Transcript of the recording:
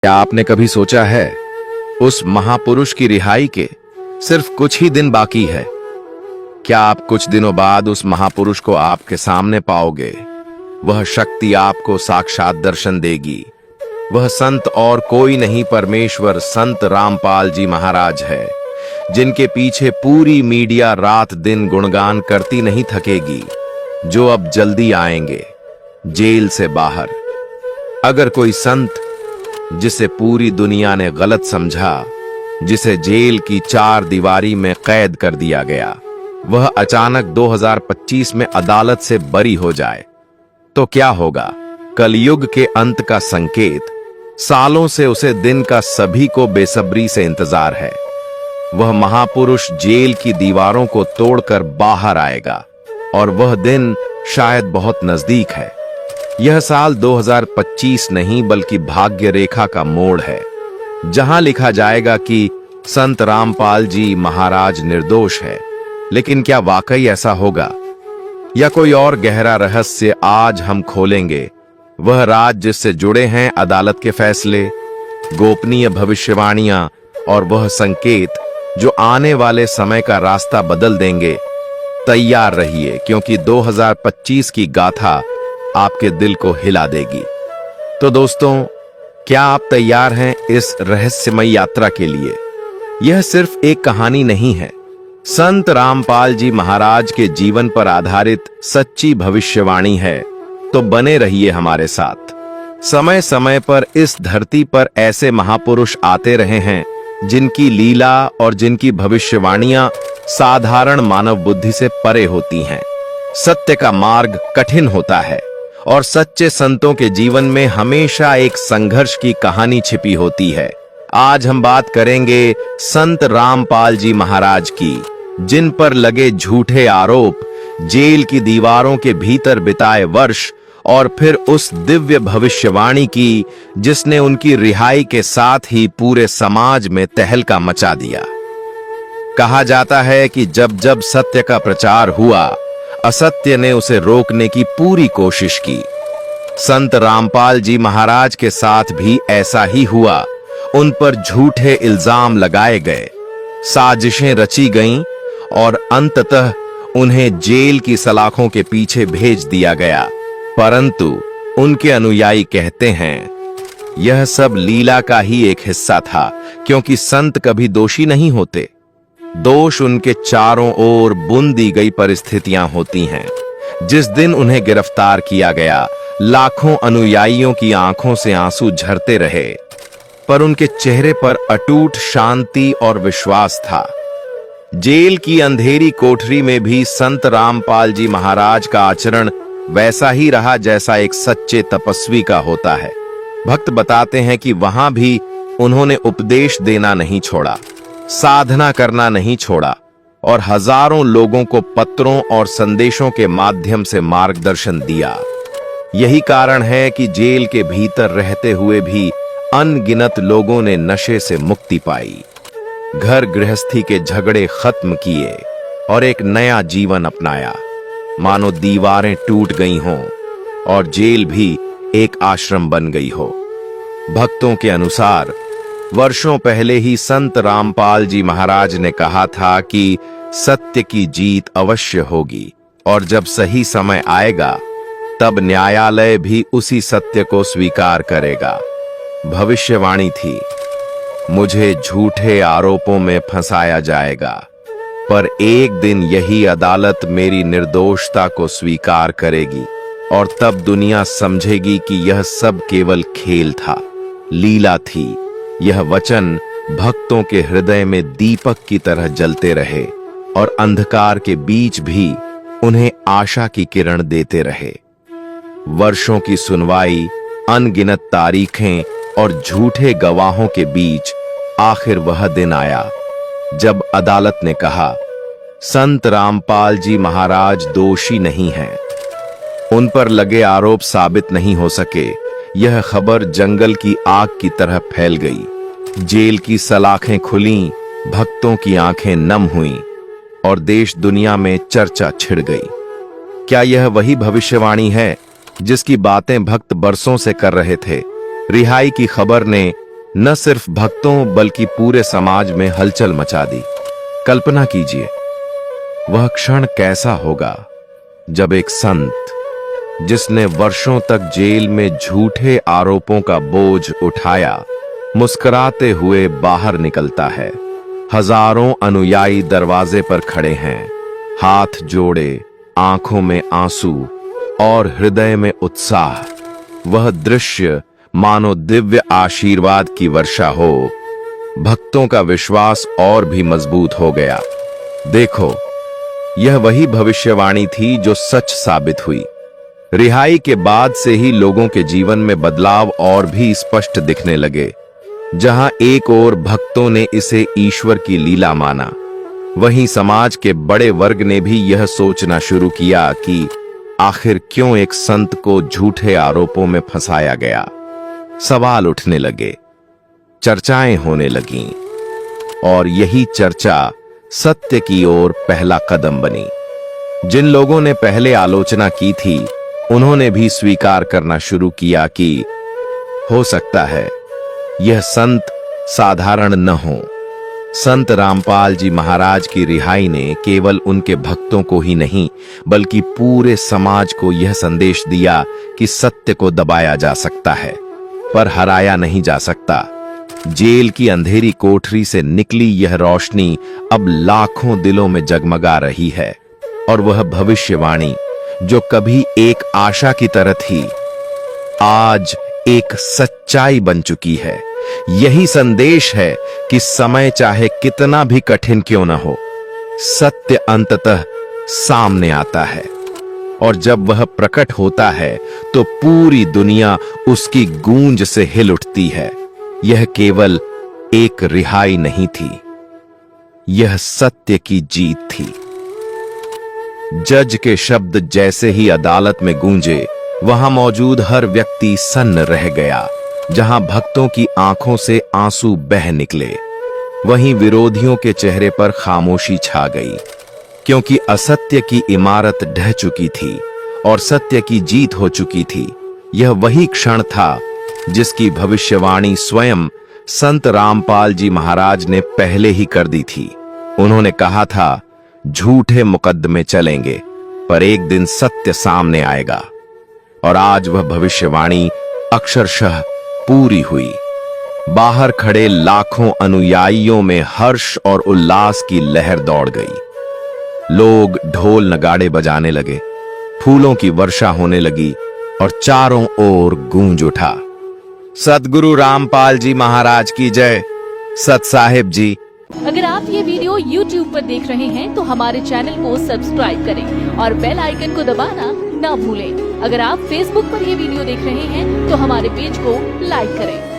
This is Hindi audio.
क्या आपने कभी सोचा है उस महापुरुष की रिहाई के सिर्फ कुछ ही दिन बाकी है। क्या आप कुछ दिनों बाद उस महापुरुष को आपके सामने पाओगे। वह शक्ति आपको साक्षात दर्शन देगी। वह संत और कोई नहीं, परमेश्वर संत रामपाल जी महाराज है, जिनके पीछे पूरी मीडिया रात दिन गुणगान करती नहीं थकेगी, जो अब जल्दी आएंगे जेल से बाहर। अगर कोई संत जिसे पूरी दुनिया ने गलत समझा, जिसे जेल की 4 दीवारी में कैद कर दिया गया, वह अचानक 2025 में अदालत से बरी हो जाए तो क्या होगा। कलयुग के अंत का संकेत। सालों से उसे दिन का सभी को बेसब्री से इंतजार है। वह महापुरुष जेल की दीवारों को तोड़कर बाहर आएगा और वह दिन शायद बहुत नजदीक है। यह साल 2025 नहीं बल्कि भाग्य रेखा का मोड़ है, जहां लिखा जाएगा कि संत रामपाल जी महाराज निर्दोष है। लेकिन क्या वाकई ऐसा होगा या कोई और गहरा रहस्य आज हम खोलेंगे। वह राज जिससे जुड़े हैं अदालत के फैसले, गोपनीय भविष्यवाणियां और वह संकेत जो आने वाले समय का रास्ता बदल देंगे। तैयार रहिए, क्योंकि 2025 की गाथा आपके दिल को हिला देगी। तो दोस्तों, क्या आप तैयार हैं इस रहस्यमय यात्रा के लिए। यह सिर्फ एक कहानी नहीं है, संत रामपाल जी महाराज के जीवन पर आधारित सच्ची भविष्यवाणी है। तो बने रहिए हमारे साथ। समय समय पर इस धरती पर ऐसे महापुरुष आते रहे हैं, जिनकी लीला और जिनकी भविष्यवाणियां साधारण मानव बुद्धि से परे होती हैं। सत्य का मार्ग कठिन होता है और सच्चे संतों के जीवन में हमेशा एक संघर्ष की कहानी छिपी होती है। आज हम बात करेंगे संत रामपाल जी महाराज की, जिन पर लगे झूठे आरोप, जेल की दीवारों के भीतर बिताए वर्ष और फिर उस दिव्य भविष्यवाणी की जिसने उनकी रिहाई के साथ ही पूरे समाज में तहलका मचा दिया। कहा जाता है कि जब जब सत्य का प्रचार हुआ, असत्य ने उसे रोकने की पूरी कोशिश की। संत रामपाल जी महाराज के साथ भी ऐसा ही हुआ। उन पर झूठे इल्जाम लगाए गए, साजिशें रची गईं और अंततः उन्हें जेल की सलाखों के पीछे भेज दिया गया। परंतु उनके अनुयायी कहते हैं यह सब लीला का ही एक हिस्सा था, क्योंकि संत कभी दोषी नहीं होते। दोष उनके चारों ओर बुन दी गई परिस्थितियां होती हैं। जिस दिन उन्हें गिरफ्तार किया गया, लाखों अनुयायियों की आंखों से आंसू झरते रहे, पर उनके चेहरे पर अटूट शांति और विश्वास था। जेल की अंधेरी कोठरी में भी संत रामपाल जी महाराज का आचरण वैसा ही रहा जैसा एक सच्चे तपस्वी का होता है। भक्त बताते हैं कि वहां भी उन्होंने उपदेश देना नहीं छोड़ा, साधना करना नहीं छोड़ा और हजारों लोगों को पत्रों और संदेशों के माध्यम से मार्गदर्शन दिया। यही कारण है कि जेल के भीतर रहते हुए भी अनगिनत लोगों ने नशे से मुक्ति पाई, घर गृहस्थी के झगड़े खत्म किए और एक नया जीवन अपनाया। मानो दीवारें टूट गई हों और जेल भी एक आश्रम बन गई हो। भक्तों के अनुसार वर्षों पहले ही संत रामपाल जी महाराज ने कहा था कि सत्य की जीत अवश्य होगी और जब सही समय आएगा तब न्यायालय भी उसी सत्य को स्वीकार करेगा। भविष्यवाणी थी, मुझे झूठे आरोपों में फंसाया जाएगा, पर एक दिन यही अदालत मेरी निर्दोषता को स्वीकार करेगी और तब दुनिया समझेगी कि यह सब केवल खेल था, लीला थी। यह वचन भक्तों के हृदय में दीपक की तरह जलते रहे और अंधकार के बीच भी उन्हें आशा की किरण देते रहे। वर्षों की सुनवाई, अनगिनत तारीखें और झूठे गवाहों के बीच आखिर वह दिन आया जब अदालत ने कहा संत रामपाल जी महाराज दोषी नहीं हैं। उन पर लगे आरोप साबित नहीं हो सके। यह खबर जंगल की आग की तरह फैल गई। जेल की सलाखें खुलीं, भक्तों की आंखें नम हुईं और देश दुनिया में चर्चा छिड़ गई। क्या यह वही भविष्यवाणी है जिसकी बातें भक्त बरसों से कर रहे थे? रिहाई की खबर ने न सिर्फ भक्तों बल्कि पूरे समाज में हलचल मचा दी। कल्पना कीजिए, वह क्षण कैसा होगा जब एक संत, जिसने वर्षों तक जेल में झूठे आरोपों का बोझ उठाया, मुस्कुराते हुए बाहर निकलता है। हजारों अनुयायी दरवाजे पर खड़े हैं, हाथ जोड़े, आंखों में आंसू और हृदय में उत्साह। वह दृश्य मानो दिव्य आशीर्वाद की वर्षा हो। भक्तों का विश्वास और भी मजबूत हो गया। देखो, यह वही भविष्यवाणी थी जो सच साबित हुई। रिहाई के बाद से ही लोगों के जीवन में बदलाव और भी स्पष्ट दिखने लगे। जहां एक ओर भक्तों ने इसे ईश्वर की लीला माना, वहीं समाज के बड़े वर्ग ने भी यह सोचना शुरू किया कि आखिर क्यों एक संत को झूठे आरोपों में फंसाया गया। सवाल उठने लगे, चर्चाएं होने लगीं, और यही चर्चा सत्य की ओर पहला कदम बनी। जिन लोगों ने पहले आलोचना की थी, उन्होंने भी स्वीकार करना शुरू किया कि हो सकता है यह संत साधारण न हो। संत रामपाल जी महाराज की रिहाई ने केवल उनके भक्तों को ही नहीं, बल्कि पूरे समाज को यह संदेश दिया कि सत्य को दबाया जा सकता है, पर हराया नहीं जा सकता। जेल की अंधेरी कोठरी से निकली यह रोशनी अब लाखों दिलों में जगमगा रही है, और वह भविष्यवाणी जो कभी एक आशा की तरह थी, आज एक सच्चाई बन चुकी है। यही संदेश है कि समय चाहे कितना भी कठिन क्यों न हो, सत्य अंततः सामने आता है, और जब वह प्रकट होता है तो पूरी दुनिया उसकी गूंज से हिल उठती है। यह केवल एक रिहाई नहीं थी, यह सत्य की जीत थी। जज के शब्द जैसे ही अदालत में गूंजे, वहां मौजूद हर व्यक्ति सन्न रह गया। जहां भक्तों की आंखों से आंसू बह निकले, वहीं विरोधियों के चेहरे पर खामोशी छा गई, क्योंकि असत्य की इमारत ढह चुकी थी और सत्य की जीत हो चुकी थी। यह वही क्षण था जिसकी भविष्यवाणी स्वयं संत रामपाल जी महाराज ने पहले ही कर दी थी। उन्होंने कहा था, झूठे मुकदमे चलेंगे, पर एक दिन सत्य सामने आएगा। और आज वह भविष्यवाणी अक्षरशः पूरी हुई। बाहर खड़े लाखों अनुयायियों में हर्ष और उल्लास की लहर दौड़ गई। लोग ढोल नगाड़े बजाने लगे, फूलों की वर्षा होने लगी, और चारों ओर गूंज उठा, सद्गुरु रामपाल जी महाराज की जय, सत साहिब जी। अगर आप ये वीडियो YouTube पर देख रहे हैं तो हमारे चैनल को सब्सक्राइब करें और बेल आइकन को दबाना ना भूलें। अगर आप Facebook पर ये वीडियो देख रहे हैं तो हमारे पेज को लाइक करें।